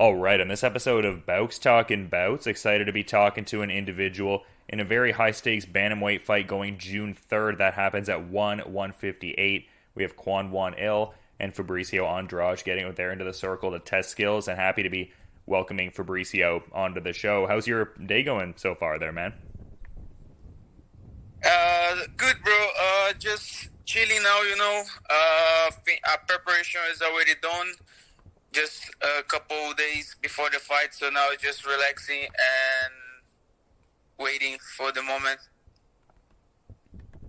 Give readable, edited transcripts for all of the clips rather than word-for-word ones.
All right, on this episode of Bowks Talking Bouts, excited to be talking to an individual in a very high stakes bantamweight fight going June 3rd. That happens at 158. We have Kwon Won Il and Fabricio Andrade getting out there into the circle to test skills, and happy to be welcoming Fabricio onto the show. How's your day going so far there, man? Good, bro. Just chilling now, preparation is already done. Just a couple days before the fight, so now just relaxing and waiting for the moment.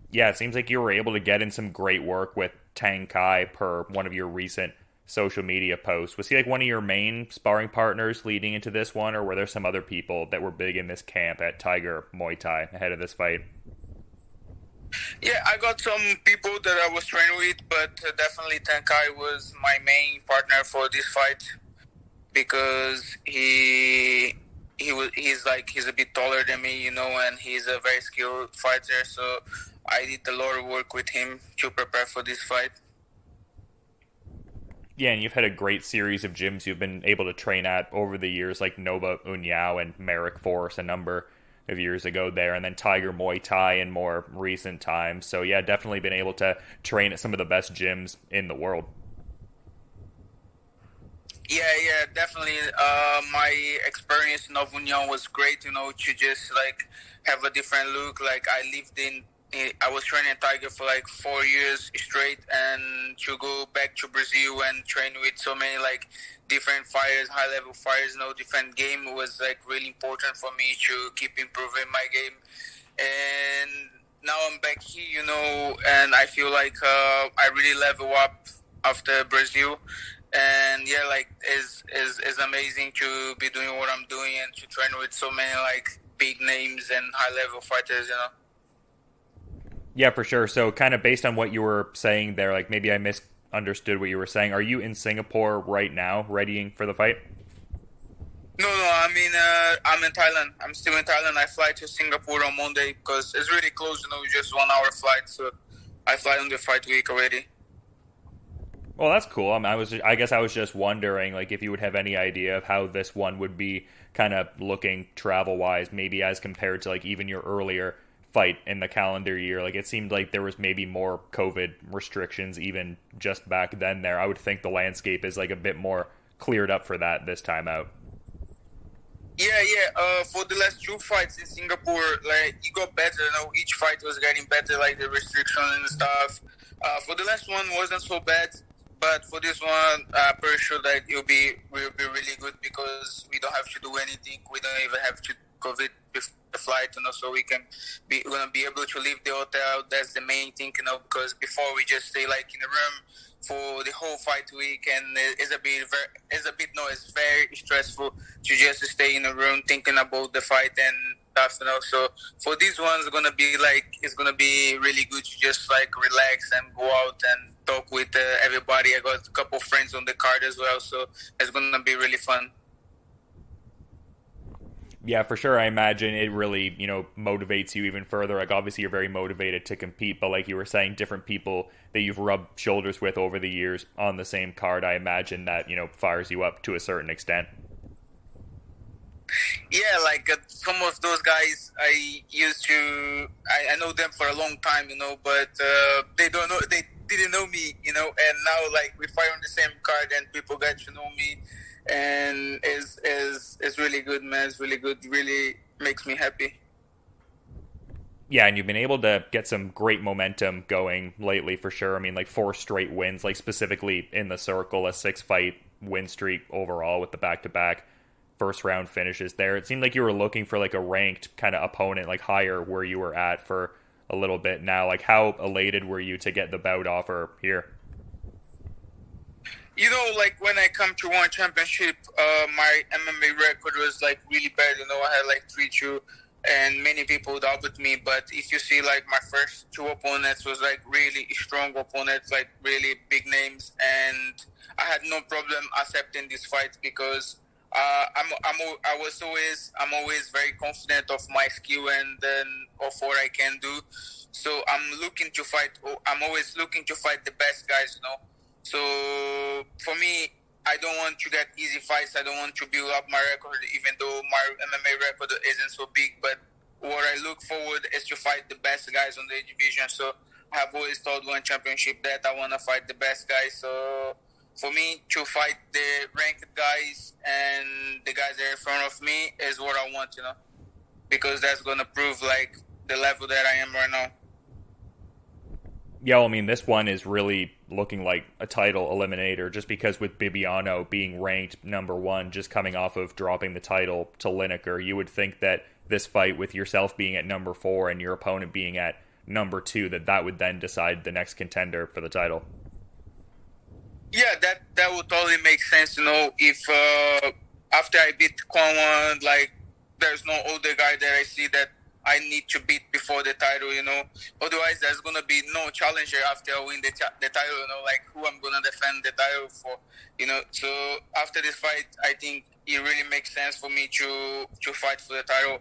Yeah, it seems like you were able to get in some great work with Tang Kai per one of your recent social media posts. Was he like one of your main sparring partners leading into this one, or were there some other people that were big in this camp at Tiger Muay Thai ahead of this fight? Yeah, I got some people that I was training with, but definitely Tenkai was my main partner for this fight because he's a bit taller than me, and he's a very skilled fighter. So I did a lot of work with him to prepare for this fight. Yeah, and you've had a great series of gyms you've been able to train at over the years, like Nova Unyao and Merrick Force a number of years ago there, and then Tiger Muay Thai in more recent times. So yeah, definitely been able to train at some of the best gyms in the world. Yeah, definitely. My experience in Avignon was great, to just like have a different look. Like I was training Tiger for like 4 years straight, and to go back to Brazil and train with so many like different fighters, high level fighters, different game was like really important for me to keep improving my game. And now I'm back here, and I feel like I really level up after Brazil. And yeah, like is amazing to be doing what I'm doing and to train with so many like big names and high level fighters. Yeah, for sure. So kind of based on what you were saying there, like maybe I misunderstood what you were saying. Are you in Singapore right now, readying for the fight? No, I mean, I'm in Thailand. I'm still in Thailand. I fly to Singapore on Monday because it's really close, just 1 hour flight. So I fly on the fight week already. Well, that's cool. I guess I was just wondering, like, if you would have any idea of how this one would be kind of looking travel-wise, maybe as compared to, like, even your earlier fight in the calendar year. Like, it seemed like there was maybe more COVID restrictions even just back then there. I would think the landscape is, like, a bit more cleared up for that this time out. Yeah. For the last two fights in Singapore, like, it got better. Each fight was getting better, like, the restriction and stuff. For the last one, wasn't so bad. But for this one, I'm pretty sure that will be really good because we don't have to do anything. We don't even have to COVID before the flight, so we're gonna be able to leave the hotel. That's the main thing, because before we just stay like in a room for the whole fight week, and it's very stressful to just stay in a room thinking about the fight and stuff. So for these ones, it's gonna be really good to just like relax and go out and talk with everybody. I got a couple of friends on the card as well, so it's gonna be really fun. Yeah, for sure. I imagine it really, motivates you even further. Like, obviously, you're very motivated to compete, but like you were saying, different people that you've rubbed shoulders with over the years on the same card, I imagine that, fires you up to a certain extent. Yeah, like some of those guys I know them for a long time, but they don't know, they didn't know me, and now like we fight on the same card and people get to know me, and is really good, man. It's really good. Really makes me happy. Yeah, and you've been able to get some great momentum going lately for sure. I mean, like 4 straight wins, like specifically in the circle, a 6 fight win streak overall with the back-to-back first round finishes there. It seemed like you were looking for like a ranked kind of opponent, like higher where you were at for a little bit now. Like, how elated were you to get the bout offer here? Like when I come to one championship, my MMA record was like really bad. I had like 3-2, and many people doubted me. But if you see like my first two opponents was like really strong opponents, like really big names, and I had no problem accepting this fight because I'm always very confident of my skill and then of what I can do. So I'm always looking to fight the best guys. So for me, I don't want to get easy fights. I don't want to build up my record, even though my MMA record isn't so big. But what I look forward is to fight the best guys on the division. So I have always told One Championship that I want to fight the best guys. So for me to fight the ranked guys and the guys that are in front of me is what I want, because that's going to prove like the level that I am right now. Yeah, well, I mean, this one is really looking like a title eliminator just because with Bibiano being ranked number one, just coming off of dropping the title to Lineker, you would think that this fight with yourself being at number 4 and your opponent being at number 2, that would then decide the next contender for the title. Yeah, that would totally make sense, if after I beat Kwon Won, like, there's no other guy that I see that I need to beat before the title, Otherwise, there's going to be no challenger after I win the title, like who I'm going to defend the title for, So after this fight, I think it really makes sense for me to fight for the title.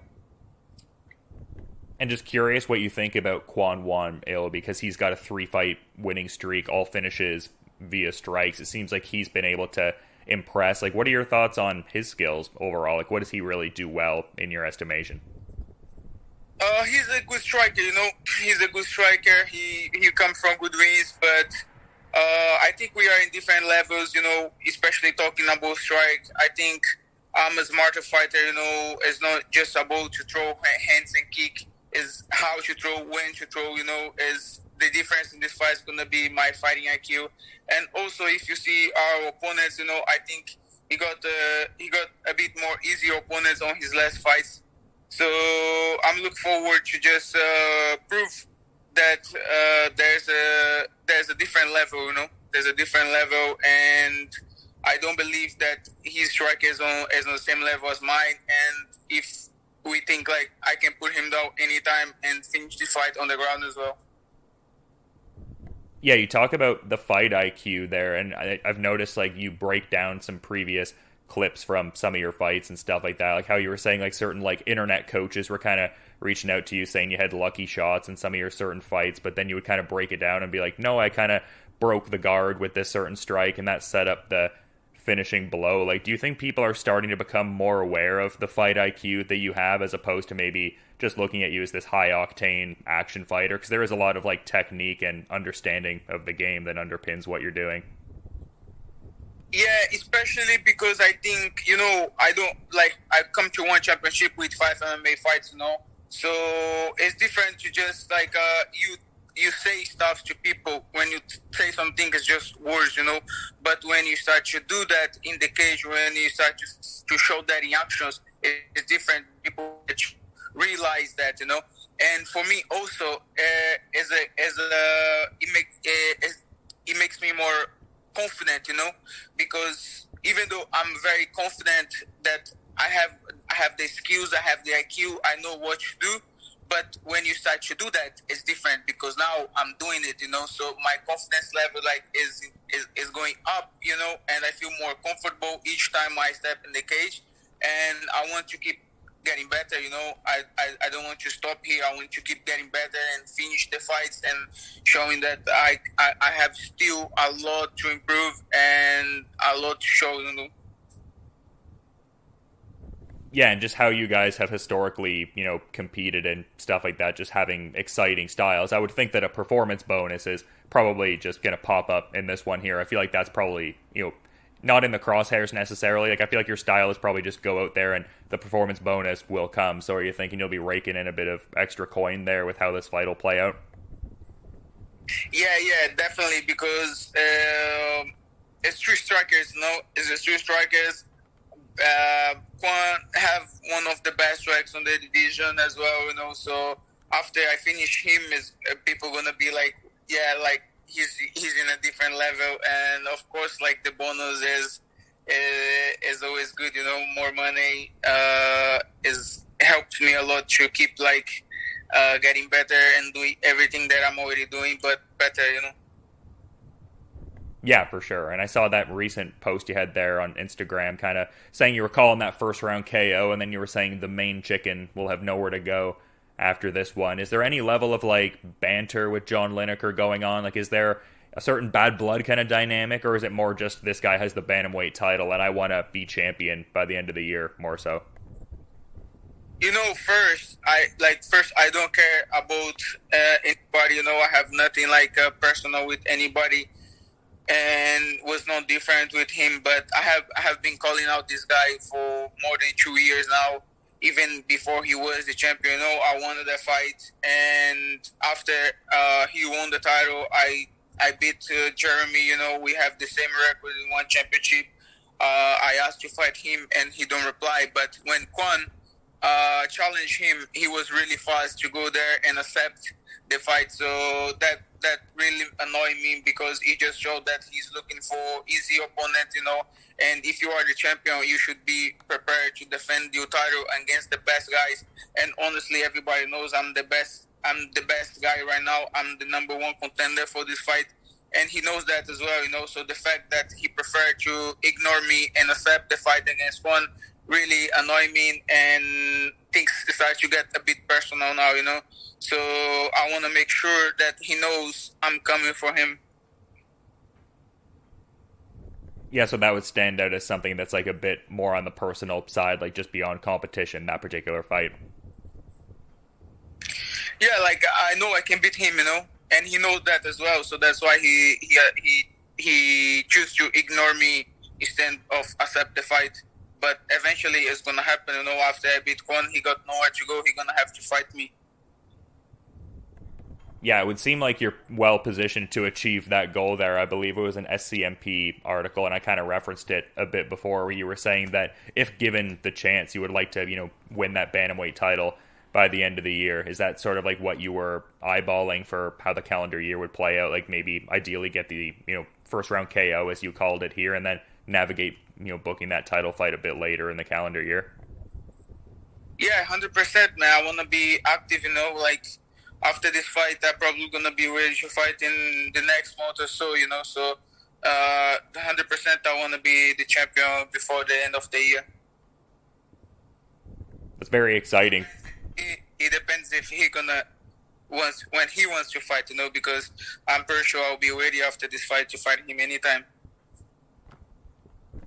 And just curious what you think about Kwon Won Il, because he's got a 3-fight winning streak, all finishes via strikes. It seems like he's been able to impress. Like, what are your thoughts on his skills overall? Like, what does he really do well in your estimation? He's a good striker, He's a good striker. He comes from good wins, but I think we are in different levels, especially talking about strike. I think I'm a smarter fighter, It's not just about to throw hands and kick. Is how to throw, when to throw, is the difference in this fight is going to be my fighting IQ. And also, if you see our opponents, I think he got a bit more easier opponents on his last fights. So I'm looking forward to just prove that there's a different level, There's a different level, and I don't believe that his strike is on the same level as mine. And if we think like I can put him down anytime and finish the fight on the ground as well. Yeah, you talk about the fight IQ there, and I've noticed like you break down some previous clips from some of your fights and stuff like that, like how you were saying like certain like internet coaches were kind of reaching out to you saying you had lucky shots in some of your certain fights, but then you would kind of break it down and be like, no, I kind of broke the guard with this certain strike and that set up the finishing blow. Like, do you think people are starting to become more aware of the fight IQ that you have as opposed to maybe just looking at you as this high octane action fighter? Because there is a lot of like technique and understanding of the game that underpins what you're doing. Yeah, especially because I think, I don't I come to One Championship with 5 MMA fights, So it's different to just like you say stuff to people. When you say something, it's just words, But when you start to do that in the cage, when you start to show that in actions, it's different. People realize that, And for me also, it makes me more confident, because even though I'm very confident that I have the skills, I have the IQ, I know what to do. But when you start to do that, it's different because now I'm doing it, So my confidence level is going up, and I feel more comfortable each time I step in the cage. And I want to keep getting better, I don't want to stop here. I want to keep getting better and finish the fights and showing that I have still a lot to improve and a lot to show, Yeah, and just how you guys have historically, competed and stuff like that, just having exciting styles. I would think that a performance bonus is probably just going to pop up in this one here. I feel like that's probably, not in the crosshairs necessarily. Like, I feel like your style is probably just go out there and the performance bonus will come. So are you thinking you'll be raking in a bit of extra coin there with how this fight will play out? Yeah, definitely, because it's 3 strikers, It's 3 strikers. Kwon have one of the best strikes on the division as well, So after I finish him, is people gonna be like, yeah, like he's in a different level, and of course, like the bonus is always good, More money is helped me a lot to keep like getting better and doing everything that I'm already doing, but better, Yeah, for sure. And I saw that recent post you had there on Instagram kind of saying you were calling that first round KO, and then you were saying the main chicken will have nowhere to go after this one. Is there any level of like banter with John Lineker going on? Like, is there a certain bad blood kind of dynamic, or is it more just this guy has the bantamweight title and I want to be champion by the end of the year more so? First I don't care about anybody. I have nothing like personal with anybody, and was no different with him. But I have been calling out this guy for more than 2 years now. Even before he was the champion, I wanted that fight, and after he won the title, I beat Jeremy. We have the same record in one championship. I asked to fight him, and he don't reply. But when Kwon challenged him, he was really fast to go there and accept the fight. So that really annoyed me, because he just showed that he's looking for easy opponent. And if you are the champion, you should be prepared to defend your title against the best guys. And honestly, everybody knows I'm the best. I'm the best guy right now. I'm the number one contender for this fight. And he knows that as well. So the fact that he preferred to ignore me and accept the fight against one really annoyed me, and things start to get a bit personal now. So I want to make sure that he knows I'm coming for him. Yeah, so that would stand out as something that's like a bit more on the personal side, like just beyond competition, that particular fight. Yeah, like I know I can beat him, and he knows that as well. So that's why he choose to ignore me instead of accept the fight. But eventually it's gonna happen. After I beat Kwon, he got nowhere to go. He's gonna have to fight me. Yeah, it would seem like you're well positioned to achieve that goal there. I believe it was an SCMP article, and I kind of referenced it a bit before, where you were saying that if given the chance, you would like to, win that bantamweight title by the end of the year. Is that sort of like what you were eyeballing for how the calendar year would play out? Like maybe ideally get the, first round KO, as you called it here, and then navigate, booking that title fight a bit later in the calendar year? Yeah, 100%, man. I want to be active, like after this fight, I'm probably going to be ready to fight in the next month or so, So 100% I want to be the champion before the end of the year. That's very exciting. It depends if he gonna when he wants to fight, because I'm pretty sure I'll be ready after this fight to fight him anytime.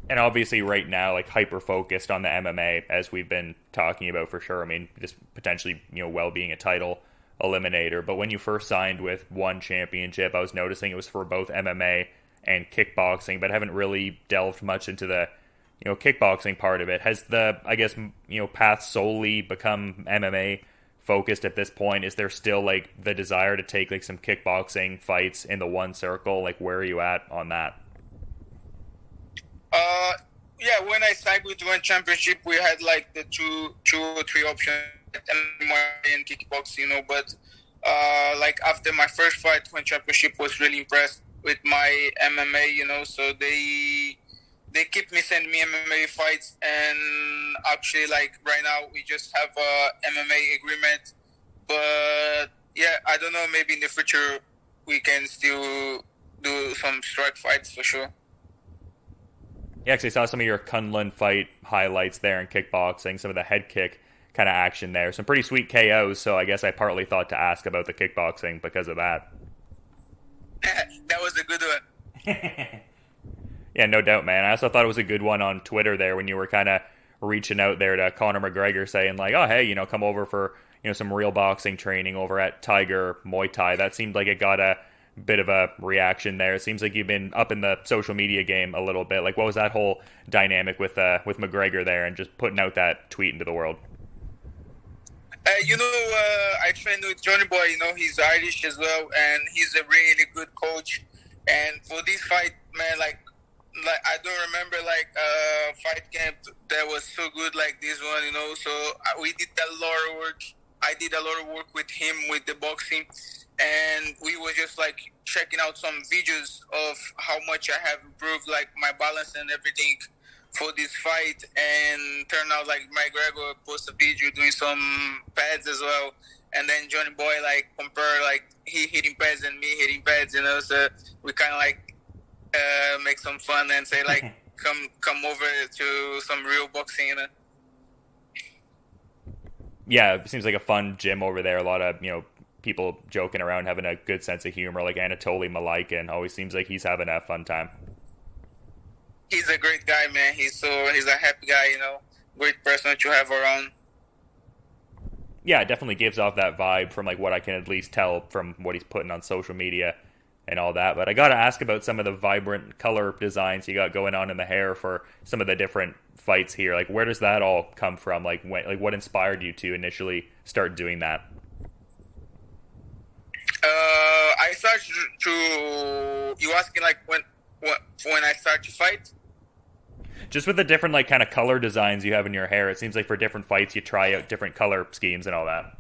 And obviously right now, like hyper focused on the MMA, as we've been talking about for sure. I mean, just potentially, well being a title eliminator. But when you first signed with One Championship, I was noticing it was for both MMA and kickboxing, but haven't really delved much into the, kickboxing part of it. Has the, I guess, path solely become MMA focused at this point? Is there still like the desire to take like some kickboxing fights in the one circle? Like, where are you at on that? Yeah, when I signed with One Championship, we had like the two or three options, MMA and kickboxing, but like after my first fight, One Championship was really impressed with my MMA, so they keep me sending me MMA fights, and actually like right now we just have a MMA agreement, but yeah, I don't know, maybe in the future we can still do some strike fights for sure. Yeah, because I saw some of your Kunlun fight highlights there in kickboxing, some of the head kick kind of action there. Some pretty sweet KOs, so I guess I partly thought to ask about the kickboxing because of that. That was a good one. Yeah, no doubt, man. I also thought it was a good one on Twitter there when you were kind of reaching out there to Conor McGregor saying like, oh, hey, come over for, some real boxing training over at Tiger Muay Thai. That seemed like it got a bit of a reaction there. It seems like you've been up in the social media game a little bit. Like, what was that whole dynamic with McGregor there and just putting out that tweet into the world? I trained with Johnny Boy. He's Irish as well, and he's a really good coach. And for this fight, man, like I don't remember like a fight camp that was so good like this one. So we did a lot of work. I did a lot of work with him with the boxing, and we were just like checking out some videos of how much I have improved, like my balance and everything for this fight. And turned out like McGregor posted a video doing some pads as well, and then Johnny Boy like compare like he hitting pads and me hitting pads, so we kind of like make some fun and say like come over to some real boxing. Yeah, it seems like a fun gym over there. A lot of people joking around, having a good sense of humor, like Anatoly Malaikin. Always seems like he's having a fun time. He's a great guy, man. He's a happy guy, great person to have around. Yeah, it definitely gives off that vibe from like what I can at least tell from what he's putting on social media and all that. But I got to ask about some of the vibrant color designs you got going on in the hair for some of the different fights here. Like, where does that all come from? What inspired you to initially start doing that? I started to. You asking like when I start to fight? Just with the different like kind of color designs you have in your hair, it seems like for different fights you try out different color schemes and all that.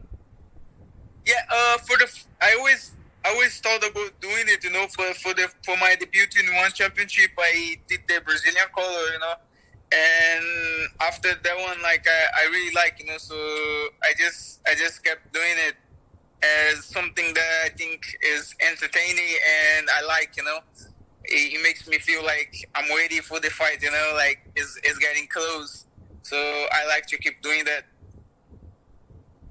Yeah. I always thought about doing it. For my debut in one championship, I did the Brazilian color. And after that one, like I really like. So I just kept doing it as something that I think is entertaining and I like. It makes me feel like I'm ready for the fight, like it's getting close. So I like to keep doing that.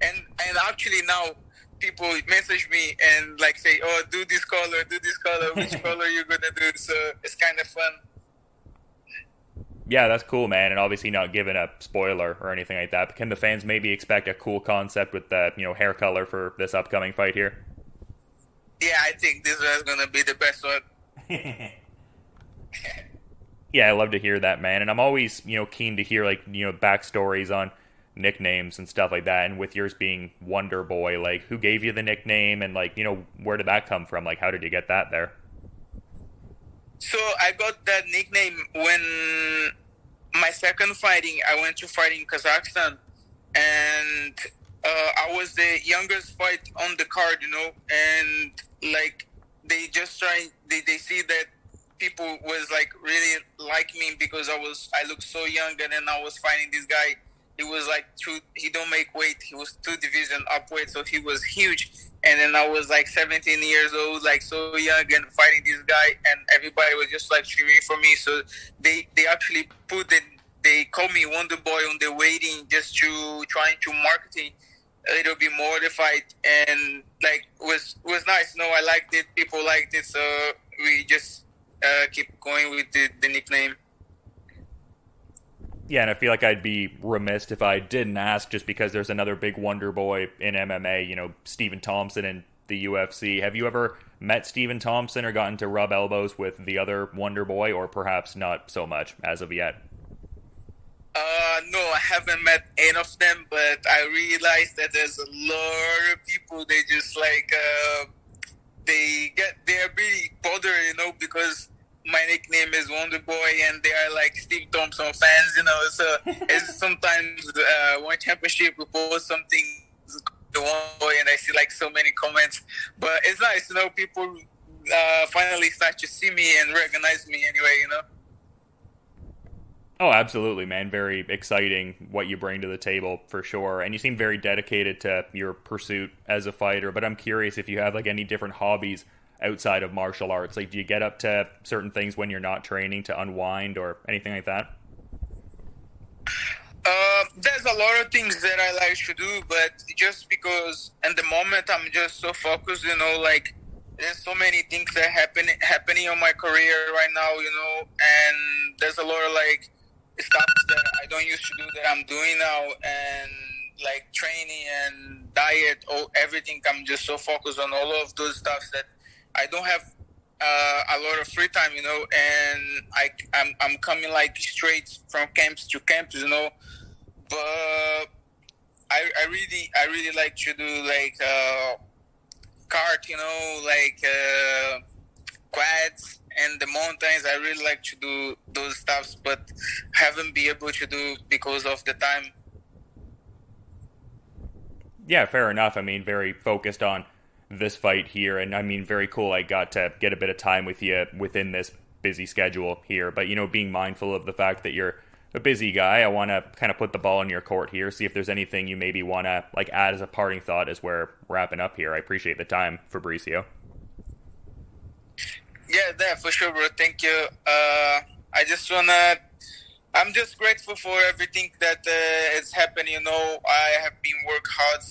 And actually now people message me and like say, "Oh, do this color, which color you gonna do?" So it's kind of fun. Yeah, that's cool, man. And obviously not giving a spoiler or anything like that. But can the fans maybe expect a cool concept with the hair color for this upcoming fight here? Yeah, I think this is gonna be the best one. Yeah, I love to hear that, man. And I'm always, keen to hear like, backstories on nicknames and stuff like that. And with yours being Wonder Boy, like who gave you the nickname and like, where did that come from? Like how did you get that there? So I got that nickname when my second fighting, I went to fight in Kazakhstan and I was the youngest fight on the card, and like they just they see that people was like really like me because I looked so young, and then I was fighting this guy. He was like he don't make weight. He was 2 division up weight, so he was huge. And then I was like 17 years old, like so young, and fighting this guy, and everybody was just like cheering for me. So they actually they called me Wonder Boy on the waiting, just to trying to marketing a little bit more the fight, and like was nice. I liked it. People liked it, so we just keep going with the nickname. Yeah, and I feel like I'd be remiss if I didn't ask, just because there's another big Wonder Boy in MMA, Stephen Thompson in the UFC. Have you ever met Stephen Thompson or gotten to rub elbows with the other Wonder Boy, or perhaps not so much as of yet? No, I haven't met any of them, but I realized that there's a lot of people. They just like they're really bothered, because my nickname is Wonder Boy, and they are like Steve Thompson fans, So it's sometimes one championship we post something the Wonder Boy, and I see like so many comments. But it's nice, people finally start to see me and recognize me anyway, Oh, absolutely, man. Very exciting what you bring to the table for sure. And you seem very dedicated to your pursuit as a fighter. But I'm curious if you have like any different hobbies outside of martial arts. Like, do you get up to certain things when you're not training to unwind or anything like that? There's a lot of things that I like to do, but just because at the moment I'm just so focused, like there's so many things that happening on my career right now, and there's a lot of like stuff that I don't used to do that I'm doing now, and like training and diet, everything. I'm just so focused on all of those stuff that I don't have a lot of free time, and I'm coming like straight from camps to camps, But I really like to do like kart, like quads and the mountains. I really like to do those stuffs, but haven't been able to do because of the time. Yeah, fair enough. I mean, very focused on this fight here, and I mean, very cool I got to get a bit of time with you within this busy schedule here, but being mindful of the fact that you're a busy guy, I want to kind of put the ball in your court here, see if there's anything you maybe want to like add as a parting thought as we're wrapping up here. I appreciate the time, Fabricio. Yeah, for sure, bro. Thank you. I just wanna I'm just grateful for everything that is happening. I have been work hard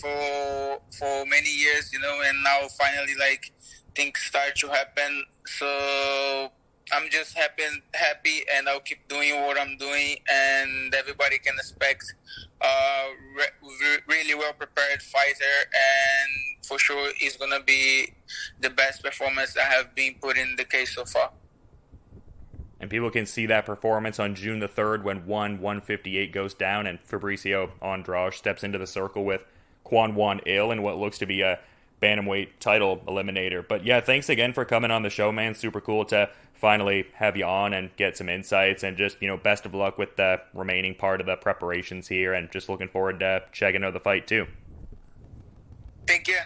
for many years, and now finally, like, things start to happen. So I'm just happy, and I'll keep doing what I'm doing, and everybody can expect really well prepared fighter, and for sure, it's gonna be the best performance I have been put in the case so far. And people can see that performance on June the 3rd when 158 goes down and Fabricio Andrade steps into the circle with Kwon Won Il in what looks to be a bantamweight title eliminator. But yeah, thanks again for coming on the show, man. Super cool to finally have you on and get some insights, and just, best of luck with the remaining part of the preparations here, and just looking forward to checking out the fight too. Thank you.